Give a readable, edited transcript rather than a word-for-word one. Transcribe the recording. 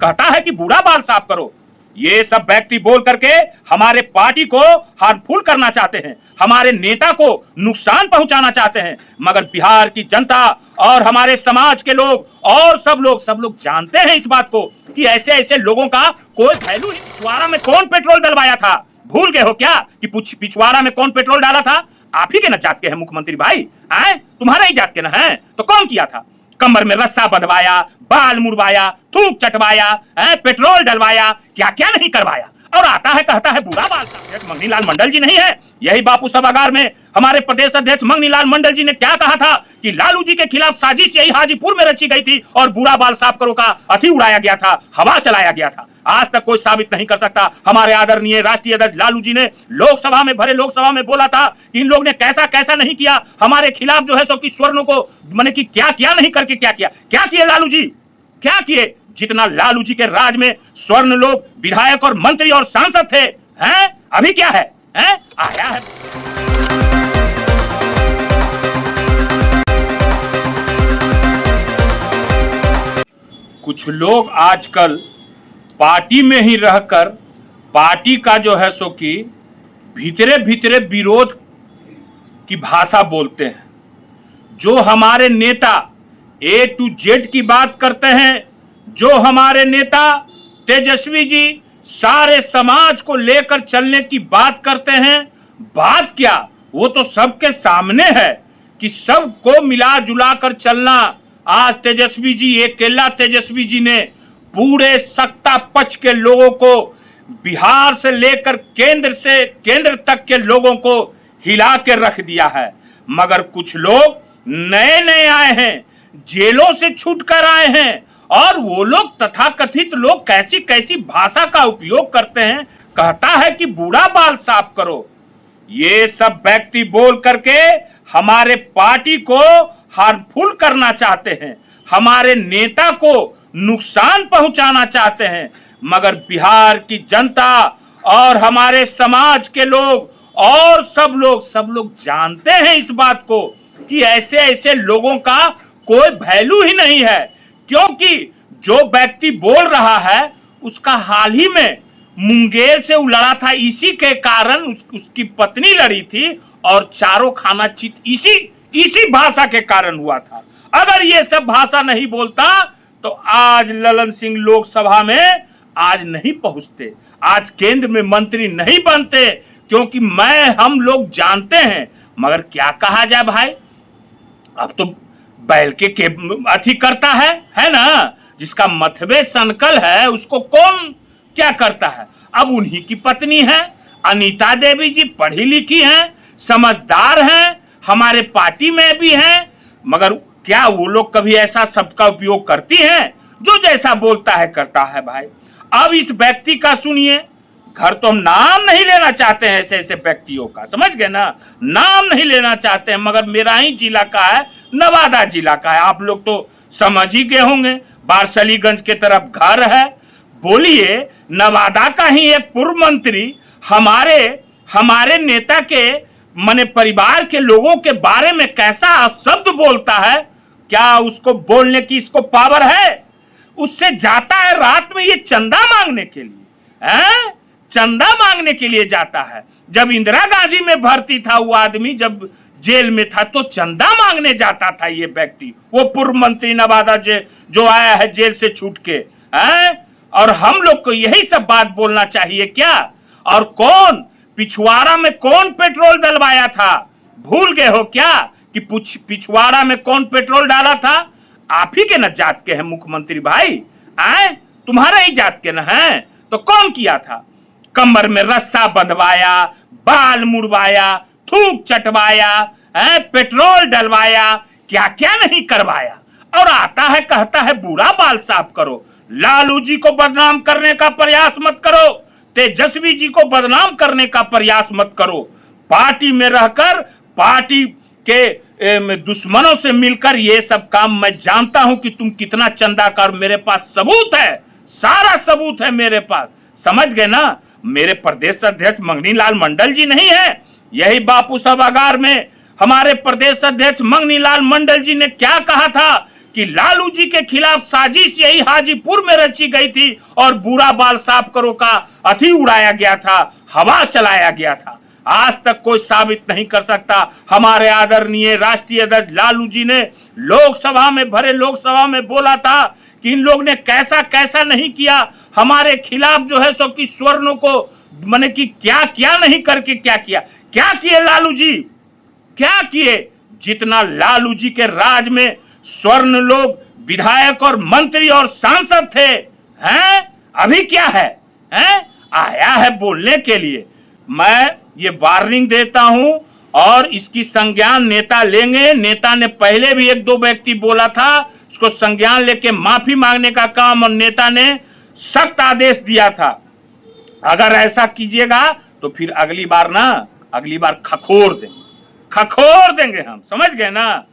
कहता है कि बूढ़ा बाल साफ करो। ये सब व्यक्ति बोल करके हमारे पार्टी को हार्मफुल करना चाहते हैं, हमारे नेता को नुकसान पहुंचाना चाहते हैं। मगर बिहार की जनता और हमारे समाज के लोग और सब लोग जानते हैं इस बात को कि ऐसे ऐसे लोगों का कोई वैल्यू नहीं। पिछवाड़ा में कौन पेट्रोल डलवाया था? भूल गए हो क्या कि पिछवाड़ा में कौन पेट्रोल डाला था? आप ही के न जात के हैं मुख्यमंत्री भाई, आए तुम्हारा ही जात के न है, तो कौन किया था? कमर में रस्सा बंधवाया, बाल मुड़वाया, थूक चटवाया, पेट्रोल डलवाया, क्या क्या नहीं करवाया। और आता है कहता है बूढ़ा बाल साफ। मंगनी लाल मंडल जी नहीं है, यही बापू सभागार में हमारे प्रदेश अध्यक्ष मंगनी लाल मंडल जी ने क्या कहा था कि लालू जी के खिलाफ साजिश यही हाजीपुर में रची गई थी और बूढ़ा बाल साफ करो का अति उड़ाया गया था, हवा चलाया गया था। आज तक कोई साबित नहीं कर सकता। हमारे आदरणीय राष्ट्रीय अध्यक्ष लालू जी ने लोकसभा में भरे लोकसभा में बोला था कि इन लोग ने कैसा कैसा नहीं किया हमारे खिलाफ, जो है सो कि स्वर्णों को मैंने कि क्या क्या नहीं करके क्या किए लालू जी, क्या किए? जितना लालू जी के राज में स्वर्ण लोग विधायक और मंत्री और सांसद थे, हैं? अभी क्या है? आया है। कुछ लोग आजकल पार्टी में ही रहकर पार्टी का जो है सो कि भीतरे भीतरे विरोध की भाषा बोलते हैं। जो हमारे नेता A to Z की बात करते हैं, जो हमारे नेता तेजस्वी जी सारे समाज को लेकर चलने की बात करते हैं, बात क्या वो तो सबके सामने है कि सबको मिला जुला कर चलना। आज तेजस्वी जी, अकेला तेजस्वी जी ने पूरे सत्ता पक्ष के लोगों को, बिहार से लेकर केंद्र तक के लोगों को हिला के रख दिया है। मगर कुछ लोग नए नए आए हैं, जेलों से छूटकर आए हैं, और वो लोग तथाकथित लोग कैसी कैसी भाषा का उपयोग करते हैं। कहता है कि बूढ़ा बाल साफ करो। ये सब व्यक्ति बोल करके हमारे पार्टी को हार्मफुल करना चाहते हैं, हमारे नेता को नुकसान पहुंचाना चाहते हैं। मगर बिहार की जनता और हमारे समाज के लोग और सब लोग जानते हैं इस बात को कि ऐसे ऐसे लोगों का कोई वैल्यू ही नहीं है। क्योंकि जो व्यक्ति बोल रहा है उसका हाल ही में मुंगेर से लड़ा था, इसी के कारण उसकी पत्नी लड़ी थी और चारों खाना चित इसी भाषा के कारण हुआ था। अगर ये सब भाषा नहीं बोलता तो आज ललन सिंह लोकसभा में आज नहीं पहुंचते, आज केंद्र में मंत्री नहीं बनते। क्योंकि हम लोग जानते हैं। मगर क्या कहा जाए भाई, अब तो बैल के अथी करता है ना, जिसका मथबे सनकल है उसको कौन क्या करता है। अब उन्हीं की पत्नी है अनीता देवी जी, पढ़ी लिखी हैं, समझदार हैं, हमारे पार्टी में भी हैं। मगर क्या वो लोग कभी ऐसा शब्द का उपयोग करती हैं? जो जैसा बोलता है करता है भाई। अब इस व्यक्ति का सुनिए, घर तो हम नाम नहीं लेना चाहते हैं ऐसे ऐसे व्यक्तियों का, समझ गए ना, नाम नहीं लेना चाहते हैं। मगर मेरा ही जिला का है, नवादा जिला का है, आप लोग तो समझ ही गए होंगे, बारसलीगंज के तरफ घर है। बोलिए, नवादा का ही एक पूर्व मंत्री हमारे नेता के माने परिवार के लोगों के बारे में कैसा शब्द बोलता है। क्या उसको बोलने की इसको पावर है? उससे जाता है रात में ये चंदा मांगने के लिए, हैं? चंदा मांगने के लिए जाता है। जब इंदिरा गांधी में भर्ती था वो आदमी, जब जेल में था तो चंदा मांगने जाता था ये व्यक्ति, वो पूर्व मंत्री नवादा जो आया है जेल से छूट के, हैं? और हम लोग को यही सब बात बोलना चाहिए क्या? और कौन पिछवाड़ा में कौन पेट्रोल डलवाया था? भूल गए हो क्या कि पिछवाड़ा में कौन पेट्रोल डाला था? आप ही के न जात के हैं मुख्यमंत्री भाई, आए तुम्हारा ही जात के न है, तो कौन किया था? कमर में रस्सा बंधवाया, बाल मुड़वाया, थूक चटवाया, पेट्रोल डलवाया, क्या क्या नहीं करवाया। और आता है कहता है बूढ़ा बाल साफ करो। लालू जी को बदनाम करने का प्रयास मत करो, तेजस्वी जी को बदनाम करने का प्रयास मत करो। पार्टी में रहकर पार्टी के दुश्मनों से मिलकर ये सब काम, मैं जानता हूं कि तुम कितना चंदा कर, मेरे पास सबूत है, सारा सबूत है मेरे पास, समझ गए ना। मेरे प्रदेश अध्यक्ष मंगनी लाल मंडल जी नहीं है, यही बापू सभागार में हमारे प्रदेश अध्यक्ष मंगनी लाल मंडल जी ने क्या कहा था कि लालू जी के खिलाफ साजिश यही हाजीपुर में रची गई थी और बुरा बाल साफ करो का अथी उड़ाया गया था, हवा चलाया गया था। आज तक कोई साबित नहीं कर सकता। हमारे आदरणीय राष्ट्रीय अध्यक्ष लालू जी ने लोकसभा में, भरे लोकसभा में बोला था कि इन लोग ने कैसा कैसा नहीं किया हमारे खिलाफ जो है सो कि स्वर्णों को माने कि क्या क्या नहीं करके क्या किया। क्या किए लालू जी, क्या किए? जितना लालू जी के राज में स्वर्ण लोग विधायक और मंत्री और सांसद थे, हैं अभी क्या है? हैं आया है बोलने के लिए। मैं ये वार्निंग देता हूं और इसकी संज्ञान नेता लेंगे। नेता ने पहले भी एक दो व्यक्ति बोला था, उसको संज्ञान लेके माफी मांगने का काम और नेता ने सख्त आदेश दिया था। अगर ऐसा कीजिएगा तो फिर अगली बार खखोर देंगे हम, समझ गए ना।